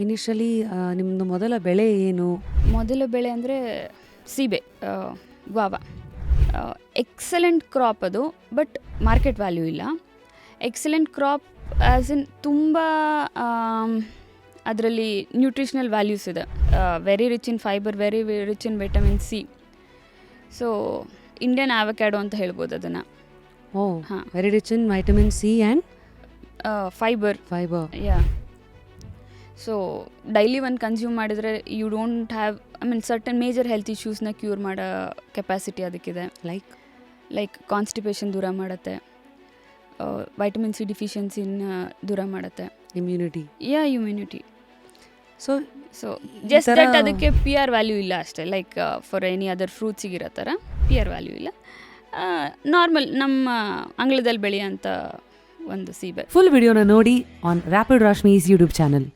Initially ನಿಮ್ಮದು ಮೊದಲ ಬೆಳೆ ಏನು? ಮೊದಲ ಬೆಳೆ ಅಂದರೆ ಸೀಬೆ, ಗ್ವಾವಾ. ಎಕ್ಸಲೆಂಟ್ ಕ್ರಾಪ್ ಅದು, ಬಟ್ ಮಾರ್ಕೆಟ್ ವ್ಯಾಲ್ಯೂ ಇಲ್ಲ. ಎಕ್ಸಲೆಂಟ್ ಕ್ರಾಪ್ ಆ್ಯಸ್ ಇನ್ ತುಂಬ ಅದರಲ್ಲಿ ನ್ಯೂಟ್ರಿಷನಲ್ ವ್ಯಾಲ್ಯೂಸ್ ಇದೆ. Very rich in fibre, very rich in vitamin C. So Indian avocado ಅಂತ ಹೇಳ್ಬೋದು ಅದನ್ನು. Oh, very rich in vitamin C and fibre. Yeah. So daily ಒಂದು consume ಮಾಡಿದರೆ you don't have certain major health ಇಶ್ಯೂಸ್ನ cure ಮಾಡೋ capacity ಅದಕ್ಕಿದೆ. Like constipation ದೂರ ಮಾಡುತ್ತೆ, ವೈಟಮಿನ್ ಸಿ ಡಿಫಿಷಿಯನ್ಸಿನ ದೂರ ಮಾಡುತ್ತೆ, ಇಮ್ಯುನಿಟಿ. ಸೊ ಜಸ್ಟ್ ದಟ್ ಅದಕ್ಕೆ ಪಿ ಆರ್ ವ್ಯಾಲ್ಯೂ ಇಲ್ಲ ಅಷ್ಟೇ. ಲೈಕ್ ಫಾರ್ ಎನಿ ಅದರ್ ಫ್ರೂಟ್ಸಿಗಿರೋ ಥರ ಪಿ ಆರ್ ವ್ಯಾಲ್ಯೂ ಇಲ್ಲ. ನಾರ್ಮಲ್ ನಮ್ಮ ಅಂಗಳದಲ್ಲಿ ಬೆಳೆಯೋಂಥ ಒಂದು ಸೀಬೆ. ಫುಲ್ ವಿಡಿಯೋನ ನೋಡಿ ಆನ್ ರ್ಯಾಪಿಡ್ ರಾಶ್ಮೀಸ್ ಯೂಟ್ಯೂಬ್ ಚಾನಲ್.